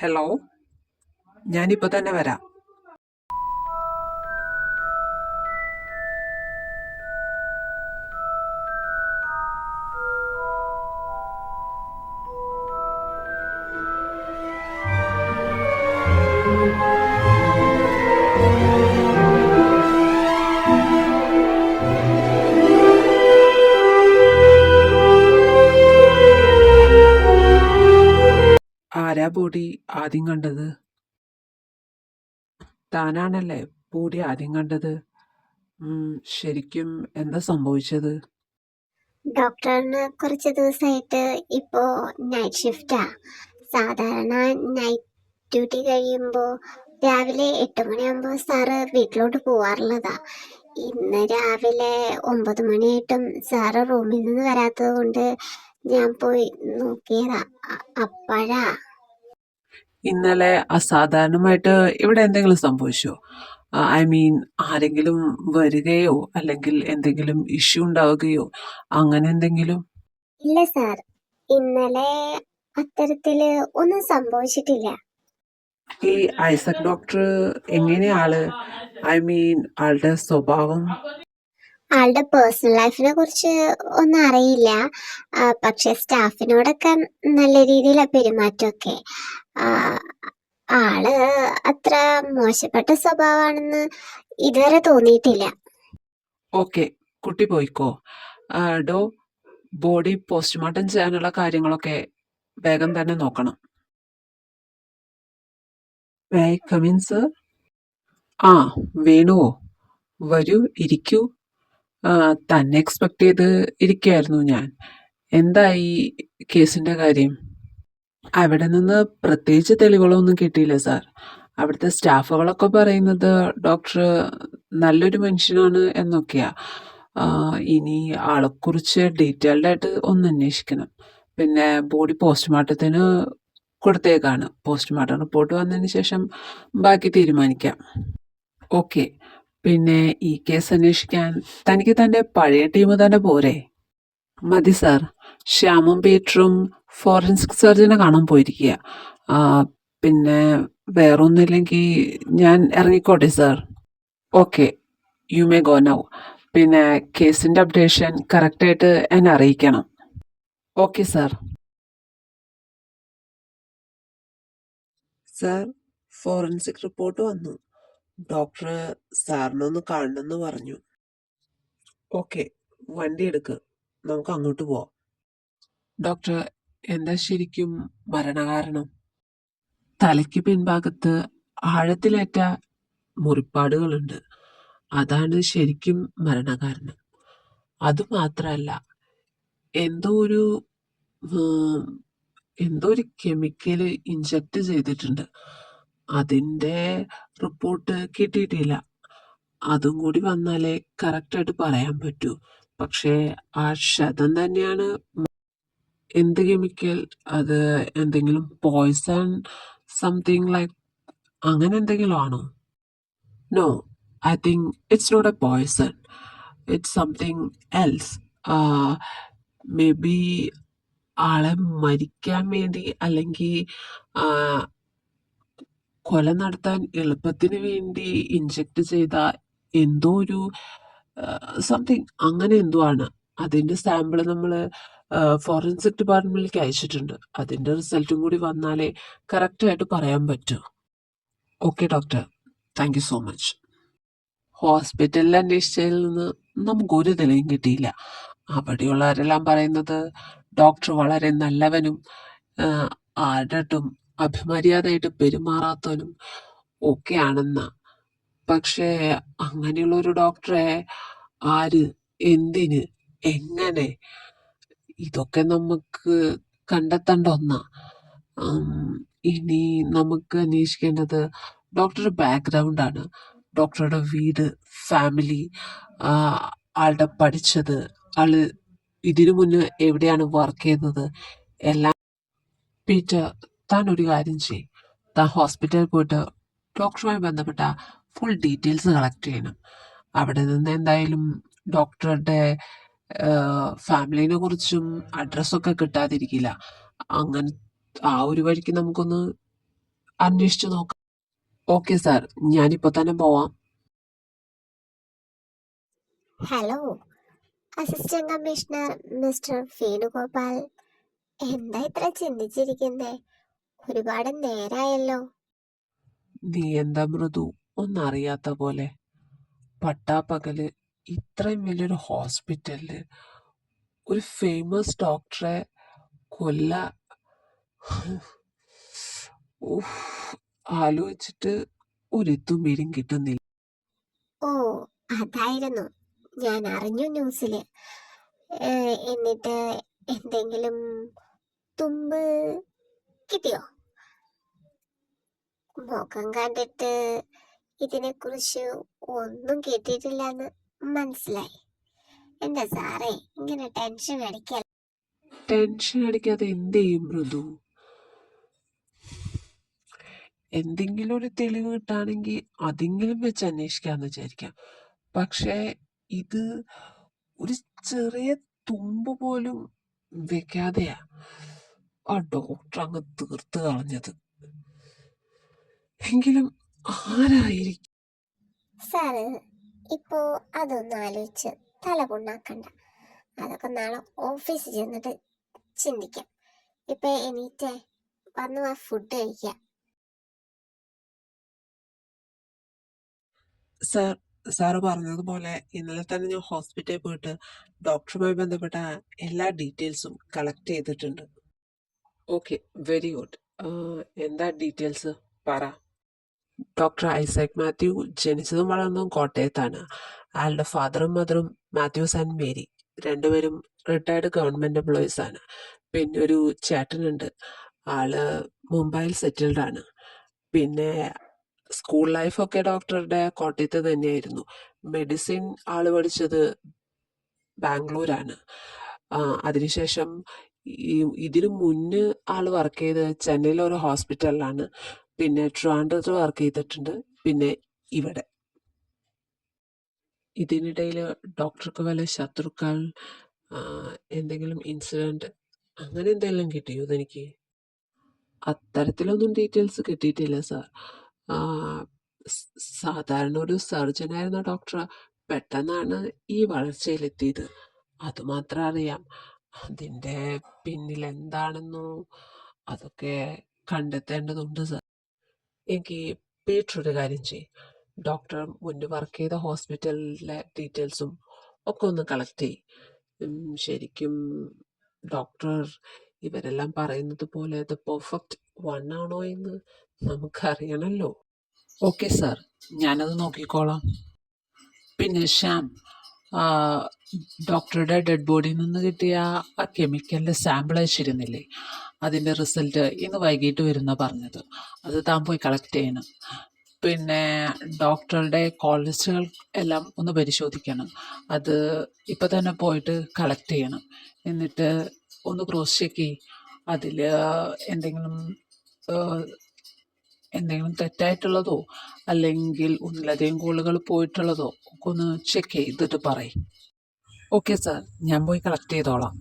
Hello, ഞാനിപ്പോൾ തന്നെ വരാം. ആരാ ബോഡി ആദ്യം കണ്ടത്? താനാണല്ലേ ബോഡി ആദ്യം കണ്ടത്? ശരിക്കും എന്താ സംഭവിച്ചത്? ഡോക്ടറിന് കുറച്ച് ദിവസമായിട്ട് ഇപ്പോൾ നൈറ്റ് ഷിഫ്റ്റാ. സാധാരണ നൈറ്റ് ഡ്യൂട്ടി കഴിയുമ്പോൾ രാവിലെ 8 മണിയാകുമ്പോൾ സാറ് വീട്ടിലോട്ട് പോവാറുള്ളതാ. ഇന്ന് രാവിലെ 9 മണിയായിട്ടും സാറ് റൂമിൽ നിന്ന് വരാത്തത് കൊണ്ട് ഞാൻ പോയി നോക്കിയതാ. അപ്പോഴാ ഇന്നലെ അസാധാരണമായിട്ട് ഇവിടെ എന്തെങ്കിലും സംഭവിച്ചോ? ഐ മീൻ, ആരെങ്കിലും വരികയോ അല്ലെങ്കിൽ എന്തെങ്കിലും ഇഷ്യൂ ഉണ്ടാവുകയോ അങ്ങനെ എന്തെങ്കിലും? ഇല്ല സാർ, ഇന്നലെ അത്തരത്തില് ഒന്നും സംഭവിച്ചിട്ടില്ല. ഈ ഐസക് ഡോക്ടർ എങ്ങനെയാ ആള്? ഐ മീൻ, ആളുടെ സ്വഭാവം? ആളുടെ പേഴ്സണൽ ലൈഫിനെ കുറിച്ച് ഒന്നും അറിയില്ല. പക്ഷെ സ്റ്റാഫിനോടൊക്കെ നല്ല രീതിയിലാണ് പെരുമാറ്റമൊക്കെ. ആ, ആള് അത്ര മോശപ്പെട്ട സ്വഭാവമാണെന്ന് ഇതുവരെ തോന്നിയിട്ടില്ല. ഓക്കെ, കുട്ടി പോയിക്കോ. ഡോ, ബോഡി പോസ്റ്റ്മോർട്ടം ചെയ്യാനുള്ള കാര്യങ്ങളൊക്കെ വേഗം തന്നെ നോക്കണം. May I come in, sir? ആ, വേണുവോ? വരൂ, ഇരിക്കൂ. തന്നെ എക്സ്പെക്ട് ചെയ്ത് ഇരിക്കുകയായിരുന്നു ഞാൻ. എന്തായി കേസിന്റെ കാര്യം? അവിടെ നിന്ന് പ്രത്യേകിച്ച് തെളിവുകളൊന്നും കിട്ടിയില്ല സാർ. അവിടുത്തെ സ്റ്റാഫുകളൊക്കെ പറയുന്നത് ഡോക്ടർ നല്ലൊരു മനുഷ്യനാണ് എന്നൊക്കെയാ. ഇനി ആളെക്കുറിച്ച് ഡീറ്റെയിൽഡ് ആയിട്ട് ഒന്ന് അന്വേഷിക്കണം. പിന്നെ ബോഡി പോസ്റ്റ്മോർട്ടത്തിന് കൊടുത്തേക്കാണ്. പോസ്റ്റ്മോർട്ടം റിപ്പോർട്ട് വന്നതിന് ശേഷം ബാക്കി തീരുമാനിക്കാം. ഓക്കെ, പിന്നെ ഈ കേസ് അന്വേഷിക്കാൻ തനിക്ക് തൻ്റെ പഴയ ടീം തന്നെ പോരെ? മതി സാർ. ശ്യാമും പീറ്ററും ഫോറൻസിക് സർജനെ കാണാൻ പോയിരിക്കുക. പിന്നെ വേറൊന്നുമില്ലെങ്കിൽ ഞാൻ ഇറങ്ങിക്കോട്ടെ sir? Okay, you may go now. പിന്നെ കേസിൻ്റെ അപ്ഡേഷൻ കറക്റ്റായിട്ട് എന്നെ അറിയിക്കണം. Okay sir. Sir, forensic report വന്നു. ഡോക്ടർ സാറിനൊന്ന് കാണണമെന്ന് പറഞ്ഞു. ഓക്കെ, വണ്ടി എടുക്ക്, നമുക്ക് അങ്ങോട്ട് പോവാം. ഡോക്ടർ, എന്താ ശരിക്കും മരണകാരണം? തലയ്ക്ക് പിൻഭാഗത്ത് ആഴത്തിലേറ്റ മുറിപ്പാടുകളുണ്ട്. അതാണ് ശരിക്കും മരണകാരണം. അതുമാത്രമല്ല, എന്തോ ഒരു ഉം, എന്തോ ഒരു കെമിക്കല് ഇഞ്ചക്ട് ചെയ്തിട്ടുണ്ട്. അതിൻ്റെ റിപ്പോർട്ട് കിട്ടിയിട്ടില്ല. അതും കൂടി വന്നാലേ കറക്റ്റായിട്ട് പറയാൻ പറ്റൂ. പക്ഷേ ആ ക്ഷതം തന്നെയാണ്. എന്ത് കെമിക്കൽ? അത് എന്തെങ്കിലും പോയ്സൺ, സംതിങ് ലൈക്ക് അങ്ങനെ എന്തെങ്കിലും ആണോ? No, I think it's not a poison. It's something else. Maybe ആളെ മരിക്കാൻ വേണ്ടി അല്ലെങ്കിൽ കൊല നടത്താൻ എളുപ്പത്തിന് വേണ്ടി ഇൻജെക്ട് ചെയ്ത എന്തോ ഒരു സംതിങ് അങ്ങനെ എന്തോ ആണ്. അതിൻ്റെ സാമ്പിൾ നമ്മൾ ഫോറൻസിക് ഡിപ്പാർട്ട്മെന്റിലേക്ക് അയച്ചിട്ടുണ്ട്. അതിൻ്റെ റിസൾട്ടും കൂടി വന്നാലേ കറക്റ്റായിട്ട് പറയാൻ പറ്റൂ. Okay doctor, thank you so much. ഹോസ്പിറ്റലിൽ അന്വേഷിച്ചതിൽ നിന്ന് നമുക്ക് ഒരു തെളിവും കിട്ടിയില്ല. അവിടെയുള്ളവരെല്ലാം പറയുന്നത് ഡോക്ടർ വളരെ നല്ലവനും ആരുടെയും അഭിമര്യാദയായിട്ട് പെരുമാറാത്തവനും ഒക്കെയാണെന്ന്. പക്ഷേ അങ്ങനെയുള്ള ഒരു ഡോക്ടറെ ആര്, എന്തിന്, എങ്ങനെ? ഇതൊക്കെ നമുക്ക് കണ്ടെത്തേണ്ട ഒന്നാ. ഇനി നമുക്ക് അന്വേഷിക്കേണ്ടത് ഡോക്ടറുടെ ബാക്ക്ഗ്രൗണ്ടാണ്. ഡോക്ടറുടെ വീട്, ഫാമിലി, ആളുടെ പഠിച്ചത്, ആള് ഇതിനു മുന്നേ എവിടെയാണ് വർക്ക് ചെയ്യുന്നത് എല്ലാം. പീറ്റർ, താൻ ഒരു കാര്യം ചെയ്യും. താൻ ഹോസ്പിറ്റലിൽ പോയിട്ട് ഡോക്ടറുമായി ബന്ധപ്പെട്ട ഫുൾ ഡീറ്റെയിൽസ് കളക്ട് ചെയ്യണം. അവിടെ നിന്ന് എന്തായാലും ഡോക്ടറുടെ ഫാമിലിനെ കുറിച്ചും അഡ്രസ്സൊക്കെ കിട്ടാതിരിക്കില്ല. അങ്ങനെ ആ ഒരു വഴിക്ക് നമുക്കൊന്ന് അന്വേഷിച്ചു നോക്കാം. ഓക്കെ സാർ, ഞാനിപ്പോ തന്നെ പോവാം. Hello, assistant commissioner mister Venugopal. എന്താ ഇത്ര ചിന്തിച്ചിരിക്കുന്നേ? ഒരുപാട് നേരായല്ലോ. നീ എന്താ മൃദു ഒന്നറിയാത്ത പോലെ? പട്ടാപ്പകല് ഇത്രയും വലിയൊരു ഹോസ്പിറ്റലില് ഒരു ഫേമസ് ഡോക്ടറെ കൊല്ല. ഉഫ്, ആലോചിച്ചിട്ട് ഒരെത്തും പിടിയും കിട്ടുന്നില്ല. ഓ, അതായിരുന്നു. ഞാൻ അറിഞ്ഞു ന്യൂസില്. എന്നിട്ട് എന്തെങ്കിലും തുമ്പ് കിട്ടിയോ? മുഖം കണ്ടിട്ട് ഇതിനെക്കുറിച്ച് ഒന്നും കേട്ടിട്ടില്ലെന്ന് മനസ്സിലായി. എന്താ സാറേ ഇങ്ങനെ ടെൻഷൻ അടിക്കാൻ? ടെൻഷൻ അടിക്കാതെ എന്ത് ചെയ്യും മൃദു? എന്തെങ്കിലും ഒരു തെളിവ് കിട്ടാണെങ്കിൽ അതെങ്കിലും വെച്ച് അന്വേഷിക്കാന്ന് വിചാരിക്കാം. പക്ഷേ ഇത് ഒരു ചെറിയ തുമ്പ് പോലും വെക്കാതെയാ ആ ഡോക്ടർ അങ്ങ് തീർത്ത് കളഞ്ഞത്. എങ്കിലും ആരായിരിക്കും? സാറ് ഇപ്പോ അതൊന്നും ആലോചിച്ച് തല പുണ്ണാക്കണ്ട. അതൊക്കെ നാളെ ഓഫീസിൽ ചെന്നിട്ട് ചിന്തിക്കാം. ഇപ്പൊ എണീറ്റേ വന്ന് ഫുഡ് കഴിക്കാം. സാറ് പറഞ്ഞതുപോലെ ഇന്നലെ തന്നെ ഞാൻ ഹോസ്പിറ്റലിൽ പോയിട്ട് ഡോക്ടറുമായി ബന്ധപ്പെട്ട എല്ലാ ഡീറ്റെയിൽസും കളക്ട് ചെയ്തിട്ടുണ്ട്. Okay, very good. എന്താ ഡീറ്റെയിൽസ് പറ. ഡോക്ടർ ഐസക് മാത്യു ജനിച്ചതും വളർന്നതും കോട്ടയത്താണ്. അയാളുടെ ഫാദറും മദറും മാത്യൂസ് ആൻഡ് മേരി രണ്ടുപേരും റിട്ടയർഡ് ഗവൺമെന്റ് എംപ്ലോയീസ് ആണ്. പിന്നെ ഒരു ചേട്ടനുണ്ട്, ആള് മുംബൈയിൽ സെറ്റിൽഡ് ആണ്. പിന്നെ സ്കൂൾ ലൈഫൊക്കെ ഡോക്ടറുടെ കോട്ടയത്ത് തന്നെയായിരുന്നു. മെഡിസിൻ ആള് പഠിച്ചത് ബാംഗ്ലൂരാണ്. അതിനുശേഷം ഇതിനു മുന്നേ ആള് വർക്ക് ചെയ്തത് ചെന്നൈയിലെ ഒരു ഹോസ്പിറ്റലിലാണ്. പിന്നെ ട്രിവാൻഡ്രത്ത് വർക്ക് ചെയ്തിട്ടുണ്ട്. പിന്നെ ഇവിടെ. ഇതിനിടയിൽ ഡോക്ടർക്ക് വല്ല ശത്രുക്കൾ, എന്തെങ്കിലും ഇൻസിഡന്റ് അങ്ങനെ എന്തെങ്കിലും കിട്ടിയോ എനിക്ക്? അത്തരത്തിലൊന്നും ഡീറ്റെയിൽസ് കിട്ടിയിട്ടില്ല സാർ. സാധാരണ ഒരു സർജനായിരുന്ന ഡോക്ടർ പെട്ടെന്നാണ് ഈ വളർച്ചയിലെത്തിയത്. അതുമാത്രം അറിയാം. അതിൻ്റെ പിന്നിൽ എന്താണെന്നോ അതൊക്കെ കണ്ടെത്തേണ്ടതുണ്ട് സാർ. എനിക്ക് പീറ്റർ ഒരു കാര്യം ചെയ്യും, ഡോക്ടർ മുന്നേ വർക്ക് ചെയ്ത ഹോസ്പിറ്റലിലെ ഡീറ്റെയിൽസും ഒക്കെ ഒന്ന് കളക്ട് ചെയ്യും. ശരിക്കും ഡോക്ടർ ഇവരെല്ലാം പറയുന്നത് പോലെ ദ പെർഫെക്റ്റ് വൺ ആണോ എന്ന് നമുക്കറിയണമല്ലോ. ഓക്കെ സാർ, ഞാനത് നോക്കിക്കോളാം. പിന്നെ ശ്യാം, ഡോക്ടറുടെ ഡെഡ് ബോഡിയിൽ നിന്ന് കിട്ടിയ ആ കെമിക്കലിൻ്റെ സാമ്പിൾ അയച്ചിരുന്നില്ലേ? അതിൻ്റെ റിസൾട്ട് ഇന്ന് വൈകിട്ട് വരുന്ന പറഞ്ഞത്. അത് താൻ പോയി കളക്ട് ചെയ്യണം. പിന്നെ ഡോക്ടറുടെ കോൾ ലിസ്റ്റുകൾ എല്ലാം ഒന്ന് പരിശോധിക്കണം. അത് ഇപ്പം തന്നെ പോയിട്ട് കളക്ട് ചെയ്യണം. എന്നിട്ട് ഒന്ന് ക്രോസ് ചെക്ക് ചെയ്യും. അതിൽ എന്തെങ്കിലും തെറ്റായിട്ടുള്ളതോ അല്ലെങ്കിൽ ഒന്നിലധികം കോളുകൾ പോയിട്ടുള്ളതോ ഒക്കെ ഒന്ന് ചെക്ക് ചെയ്തിട്ട് പറയും. ഓക്കെ സാർ, ഞാൻ പോയി കളക്ട് ചെയ്തോളാം.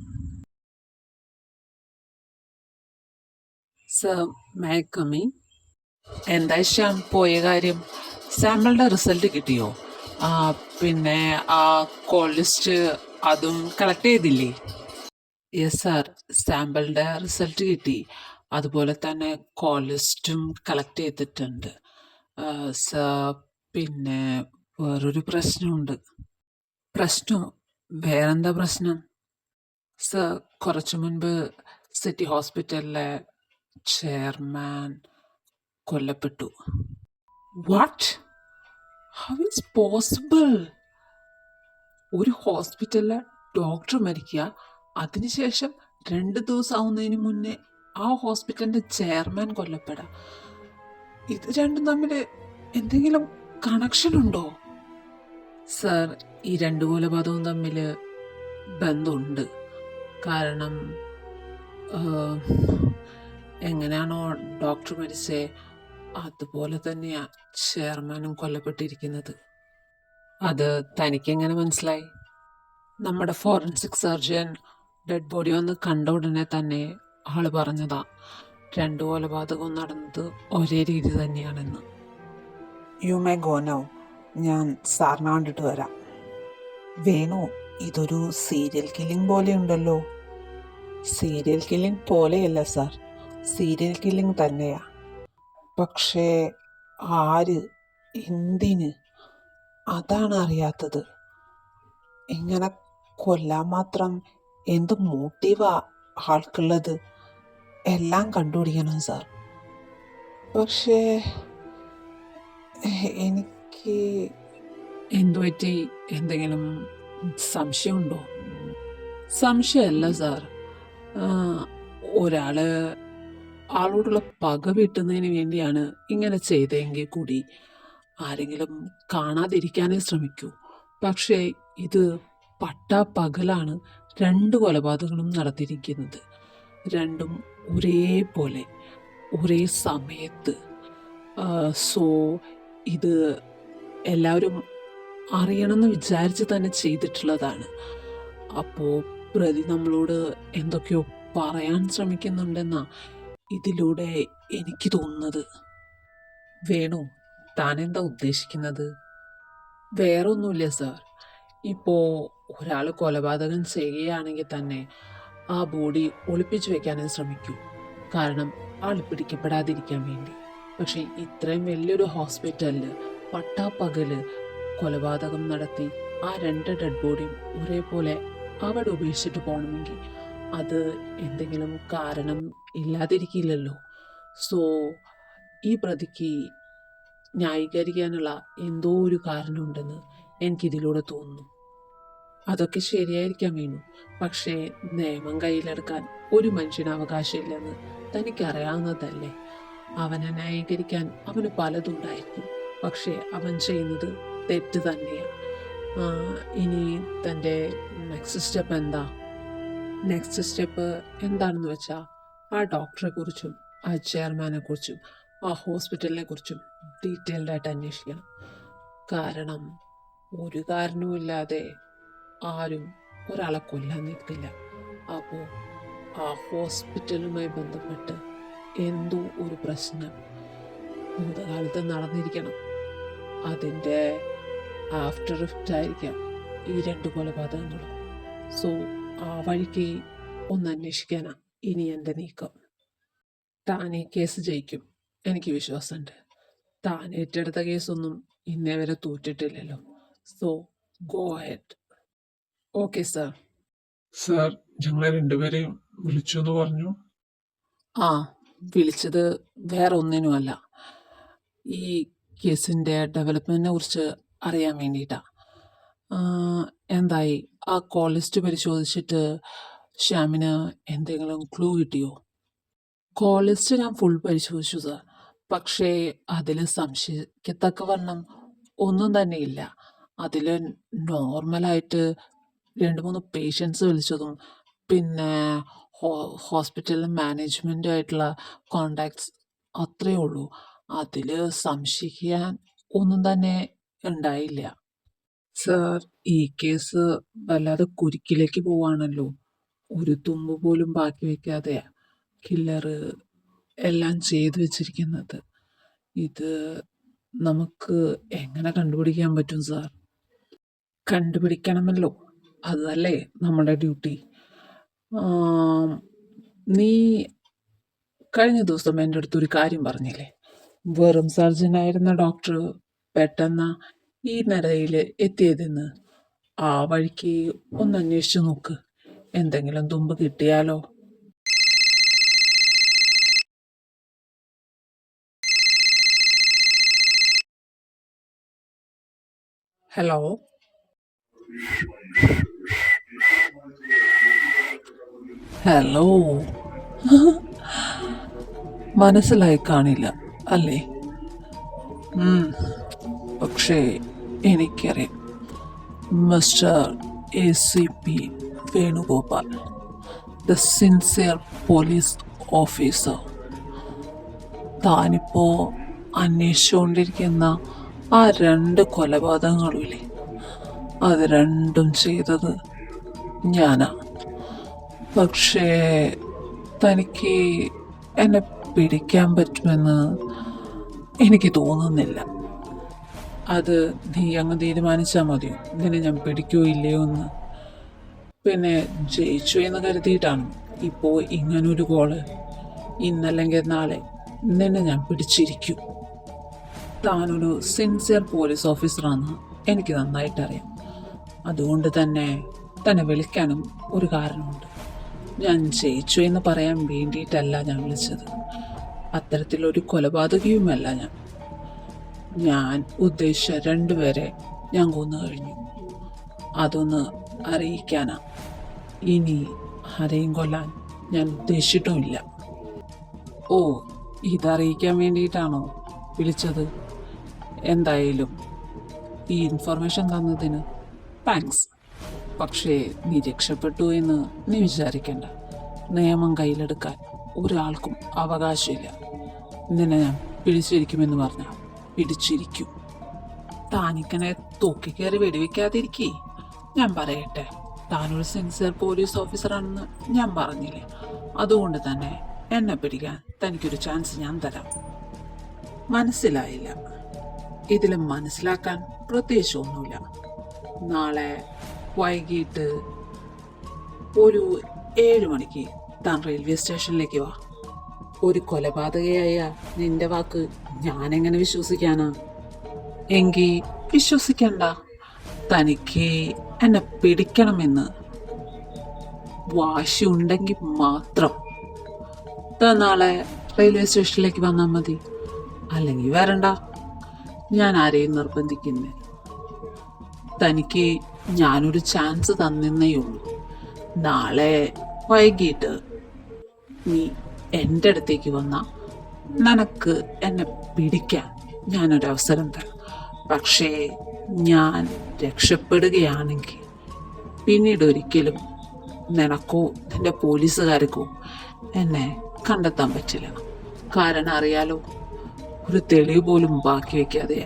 Sir, may I come in? എന്താ ശ്യാം പോയ കാര്യം? സാമ്പിളുടെ റിസൾട്ട് കിട്ടിയോ? പിന്നെ ആ കോൾ ലിസ്റ്റ് അതും കളക്ട് ചെയ്തില്ലേ? യെസ് സാർ, സാമ്പിളുടെ റിസൾട്ട് കിട്ടി. അതുപോലെ തന്നെ കോൾ ലിസ്റ്റും കളക്ട് ചെയ്തിട്ടുണ്ട് സാർ. പിന്നെ വേറൊരു പ്രശ്നമുണ്ട്. പ്രശ്നമോ? വേറെന്താ പ്രശ്നം? സർ, കുറച്ചു മുൻപ് സിറ്റി ഹോസ്പിറ്റലിലെ ചെയർമാൻ കൊല്ലപ്പെട്ടു. വാട്ട്? How is possible? ഒരു ഹോസ്പിറ്റലിലെ ഡോക്ടർ മരിക്കുക, അതിനുശേഷം 2 ദിവസം ആവുന്നതിന് മുന്നേ ആ ഹോസ്പിറ്റലിന്റെ ചെയർമാൻ കൊല്ലപ്പെടാം. ഇത് രണ്ടും തമ്മിൽ എന്തെങ്കിലും കണക്ഷൻ ഉണ്ടോ? സർ, ഈ 2 കൊലപാതകവും തമ്മിൽ ബന്ധമുണ്ട്. കാരണം എങ്ങനെയാണോ ഡോക്ടർ മരിച്ചേ അതുപോലെ തന്നെയാ ചെയർമാനും കൊല്ലപ്പെട്ടിരിക്കുന്നത്. അത് തനിക്കെങ്ങനെ മനസ്സിലായി? നമ്മുടെ ഫോറൻസിക് സർജൻ ഡെഡ് ബോഡി വന്ന് കണ്ട ഉടനെ തന്നെ ആള് പറഞ്ഞതാ. രണ്ട് കൊലപാതകവും നടന്നത് ഒരേ രീതി തന്നെയാണെന്ന്. U may go now. ഞാൻ സാറിനെ കണ്ടിട്ട് വരാം. വേണു, ഇതൊരു സീരിയൽ കില്ലിംഗ് പോലെയുണ്ടല്ലോ. സീരിയൽ കില്ലിംഗ് പോലെയല്ല സാർ, സീരിയൽ കില്ലിംഗ് തന്നെയാ. പക്ഷേ ആര്, എന്തിന്, അതാണ് അറിയാത്തത്. ഇങ്ങനെ കൊല്ലാൻ മാത്രം എന്ത് മോട്ടീവാ ആൾക്കുള്ളത്? എല്ലാം കണ്ടുപിടിക്കണം സാർ. പക്ഷേ എനിക്ക് എന്തുപറ്റി? എന്തെങ്കിലും സംശയമുണ്ടോ? സംശയമല്ല സാർ, ഒരാള് ആളോടുള്ള പക വീട്ടുന്നതിന് വേണ്ടിയാണ് ഇങ്ങനെ ചെയ്തതെങ്കിൽ കൂടി ആരെങ്കിലും കാണാതിരിക്കാനേ ശ്രമിക്കൂ. പക്ഷേ ഇത് പട്ടാപ്പകലാണ് രണ്ട് കൊലപാതകങ്ങളും നടത്തിയിരിക്കുന്നത്. രണ്ടും ഒരേപോലെ ഒരേ സമയത്ത്. സോ ഇത് എല്ലാവരും അറിയണമെന്ന് വിചാരിച്ച് തന്നെ ചെയ്തിട്ടുള്ളതാണ്. അപ്പോൾ പ്രതി നമ്മളോട് എന്തൊക്കെയോ പറയാൻ ശ്രമിക്കുന്നുണ്ടെന്നാ ഇതിലൂടെ എനിക്ക് തോന്നുന്നത്. വേണു, താനെന്താ ഉദ്ദേശിക്കുന്നത്? വേറെ ഒന്നുമില്ല സാർ. ഇപ്പോൾ ഒരാൾ കൊലപാതകം ചെയ്യുകയാണെങ്കിൽ തന്നെ ആ ബോഡി ഒളിപ്പിച്ചു വെക്കാനേ ശ്രമിക്കൂ, കാരണം ആൾ പിടിക്കപ്പെടാതിരിക്കാൻ വേണ്ടി. പക്ഷെ ഇത്രയും വലിയൊരു ഹോസ്പിറ്റലിൽ പട്ടാപ്പകല് കൊലപാതകം നടത്തി ആ രണ്ട് ഡെഡ് ബോഡിയും ഒരേപോലെ അവിടെ ഉപേക്ഷിച്ചിട്ട് പോകണമെങ്കിൽ അത് എന്തെങ്കിലും കാരണം ഇല്ലാതിരിക്കില്ലല്ലോ. സോ ഈ പ്രതിക്ക് ന്യായീകരിക്കാനുള്ള എന്തോ ഒരു കാരണമുണ്ടെന്ന് എനിക്കിതിലൂടെ തോന്നുന്നു. അതൊക്കെ ശരിയായിരിക്കാം വേണു, പക്ഷേ നിയമം കയ്യിലെടുക്കാൻ ഒരു മനുഷ്യന് അവകാശമില്ലെന്ന് തനിക്കറിയാവുന്നതല്ലേ. അവനെ ന്യായീകരിക്കാൻ അവന് പലതുണ്ടായിരിക്കും, പക്ഷേ അവൻ ചെയ്യുന്നത് തെറ്റ് തന്നെയാണ്. ഇനി തൻ്റെ നെക്സ്റ്റ് സ്റ്റെപ്പ് എന്താ? നെക്സ്റ്റ് സ്റ്റെപ്പ് എന്താണെന്ന് വെച്ചാൽ ആ ഡോക്ടറെ കുറിച്ചും ആ ചെയർമാനെ കുറിച്ചും ആ ഹോസ്പിറ്റലിനെ കുറിച്ചും ഡീറ്റെയിൽഡായിട്ട് അന്വേഷിക്കണം. കാരണം ഒരു കാരണവുമില്ലാതെ ആരും ഒരാളെ കൊല്ലാൻ നിൽക്കില്ല. അപ്പോൾ ആ ഹോസ്പിറ്റലുമായി ബന്ധപ്പെട്ട് എന്തോ ഒരു പ്രശ്നം ഭൂതകാലത്ത് നടന്നിരിക്കണം. അതിൻ്റെ ആഫ്റ്റർ ഇഫക്റ്റ് ആയിരിക്കാം ഈ രണ്ട് കൊലപാതകങ്ങളും. സോ ആ വഴിക്ക് ഒന്ന് അന്വേഷിക്കാനാ ഇനി എൻ്റെ നീക്കം. താൻ ഈ കേസ് ജയിക്കും, എനിക്ക് വിശ്വാസമുണ്ട്. താൻ ഏറ്റെടുത്ത കേസൊന്നും ഇന്നേ വരെ തോറ്റിട്ടില്ലല്ലോ. So go ahead. Okay sir. Sir, ഞങ്ങളെ രണ്ടുപേരെയും വിളിച്ചു എന്ന് പറഞ്ഞു. ആ, വിളിച്ചത് വേറെ ഒന്നിനുമല്ല, ഈ കേസിൻ്റെ ഡെവലപ്മെൻറ്റിനെ കുറിച്ച് അറിയാൻ വേണ്ടിയിട്ടാണ്. എന്തായി? ആ കോൾ ലിസ്റ്റ് പരിശോധിച്ചിട്ട് ശ്യാമിന് എന്തെങ്കിലും ക്ലൂ കിട്ടിയോ? കോൾ ലിസ്റ്റ് ഞാൻ ഫുൾ പരിശോധിച്ചു സാർ, പക്ഷേ അതിൽ സംശയിക്കത്തക്കവണ്ണം ഒന്നും തന്നെ ഇല്ല. അതിൽ നോർമലായിട്ട് 2-3 പേഷ്യൻസ് വിളിച്ചതും പിന്നെ ഹോസ്പിറ്റൽ മാനേജ്മെൻറ്റുമായിട്ടുള്ള കോണ്ടാക്ട്സ് അത്രയേ ഉള്ളൂ. അതിൽ സംശയിക്കാൻ ഒന്നും തന്നെ ഉണ്ടായില്ല. സാർ, ഈ കേസ് വല്ലാതെ കുരുക്കിലേക്ക് പോവാണല്ലോ. ഒരു തുമ്പ് പോലും ബാക്കി വയ്ക്കാതെ കില്ലറ് എല്ലാം ചെയ്തു വെച്ചിരിക്കുന്നത്. ഇത് നമുക്ക് എങ്ങനെ കണ്ടുപിടിക്കാൻ പറ്റും സാർ? കണ്ടുപിടിക്കണമല്ലോ, അതല്ലേ നമ്മുടെ ഡ്യൂട്ടി. നീ കഴിഞ്ഞ ദിവസം എൻ്റെ അടുത്തൊരു കാര്യം പറഞ്ഞില്ലേ, വെറും സർജനായിരുന്ന ഡോക്ടർ പെട്ടെന്ന് ഈ നിലയിൽ എത്തിയതെന്ന്. ആ വഴിക്ക് ഒന്ന് അന്വേഷിച്ചു നോക്ക്, എന്തെങ്കിലും തുമ്പ് കിട്ടിയാലോ. Hello, hello. മനസ്സിലായി കാണില്ല അല്ലേ? പക്ഷേ എനിക്കറിയാം, mister ACP Venugopal, the sincere police officer, താനിപ്പോൾ അന്വേഷിച്ചുകൊണ്ടിരിക്കുന്ന ആ 2 കൊലപാതകങ്ങളില്ലേ, അത് രണ്ടും ചെയ്തത് ഞാനാ. പക്ഷേ തനിക്ക് എന്നെ പിടിക്കാൻ പറ്റുമെന്ന് എനിക്ക് തോന്നുന്നില്ല. അത് നീ അങ്ങ് തീരുമാനിച്ചാൽ മതിയോ നിന്നെ ഞാൻ പിടിക്കുകയോ ഇല്ലയോ എന്ന്? പിന്നെ ജയിച്ചു എന്ന് കരുതിയിട്ടാണ് ഇപ്പോൾ ഇങ്ങനൊരു കോള്? ഇന്നല്ലെങ്കിൽ നാളെ നിന്നെ ഞാൻ പിടിച്ചിരിക്കും. താനൊരു സിൻസിയർ പോലീസ് ഓഫീസറാണെന്ന് എനിക്ക് നന്നായിട്ടറിയാം. അതുകൊണ്ട് തന്നെ വിളിക്കാനും ഒരു കാരണമുണ്ട്. ഞാൻ ജയിച്ചു എന്ന് പറയാൻ വേണ്ടിയിട്ടല്ല ഞാൻ വിളിച്ചത്. അത്തരത്തിലൊരു കൊലപാതകയുമല്ല ഞാൻ ഉദ്ദേശിച്ച 2 പേരെ ഞാൻ കൊന്നു കഴിഞ്ഞു. അതൊന്ന് അറിയിക്കാനാ. ഇനി ആരെയും കൊല്ലാൻ ഞാൻ ഉദ്ദേശിച്ചിട്ടുമില്ല. ഓ, ഇതറിയിക്കാൻ വേണ്ടിയിട്ടാണോ വിളിച്ചത്? എന്തായാലും ഈ ഇൻഫർമേഷൻ തന്നതിന് താങ്ക്സ്. പക്ഷേ നീ രക്ഷപ്പെട്ടു എന്ന് നീ വിചാരിക്കണ്ട. നിയമം കയ്യിലെടുക്കാൻ ഒരാൾക്കും അവകാശമില്ല. നിന്നെ ഞാൻ പിടിച്ചിരിക്കുമെന്ന് പറഞ്ഞാൽ പിടിച്ചിരിക്കും. താനിക്കനെ തൂക്കിക്കയറി വെടിവെക്കാതിരിക്കേ. ഞാൻ പറയട്ടെ, താനൊരു സിൻസിയർ പോലീസ് ഓഫീസറാണെന്ന് ഞാൻ പറഞ്ഞില്ലേ. അതുകൊണ്ട് തന്നെ എന്നെ പിടിക്കാൻ തനിക്കൊരു ചാൻസ് ഞാൻ തരാം. മനസ്സിലായില്ല? ഇതിൽ മനസ്സിലാക്കാൻ പ്രത്യേകിച്ച് ഒന്നുമില്ല. നാളെ വൈകിട്ട് ഒരു 7 മണിക്ക് താൻ റെയിൽവേ സ്റ്റേഷനിലേക്ക് വാ. ഒരു കൊലപാതകയായ നിന്റെ വാക്ക് ഞാനെങ്ങനെ വിശ്വസിക്കാനാ? എങ്കിൽ വിശ്വസിക്കണ്ട. തനിക്ക് എന്നെ പിടിക്കണമെന്ന് വാശിയുണ്ടെങ്കിൽ മാത്രം താൻ നാളെ റെയിൽവേ സ്റ്റേഷനിലേക്ക് വന്നാൽ മതി. അല്ലെങ്കിൽ വരണ്ട. ഞാൻ ആരെയും നിർബന്ധിക്കുന്നില്ല. തനിക്ക് ഞാനൊരു ചാൻസ് തന്നേ ഉള്ളൂ. നാളെ വൈകിട്ട് നീ എൻ്റെ അടുത്തേക്ക് വന്നാൽ നിനക്ക് എന്നെ പിടിക്കാൻ ഞാനൊരവസരം തരാം. പക്ഷേ ഞാൻ രക്ഷപ്പെടുകയാണെങ്കിൽ പിന്നീട് ഒരിക്കലും നിനക്കോ നിൻ്റെ പോലീസുകാർക്കോ എന്നെ കണ്ടെത്താൻ പറ്റില്ല. കാരണം അറിയാലോ, ഒരു തെളിവ് പോലും ബാക്കി വയ്ക്കാതെ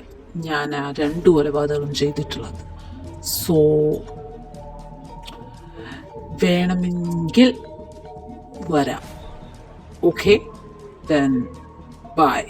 ഞാൻ ആ 2 കൊലപാതകങ്ങളും ചെയ്തിട്ടുള്ളത്. സോ വേണമെങ്കിൽ വരാം. Okay, then bye.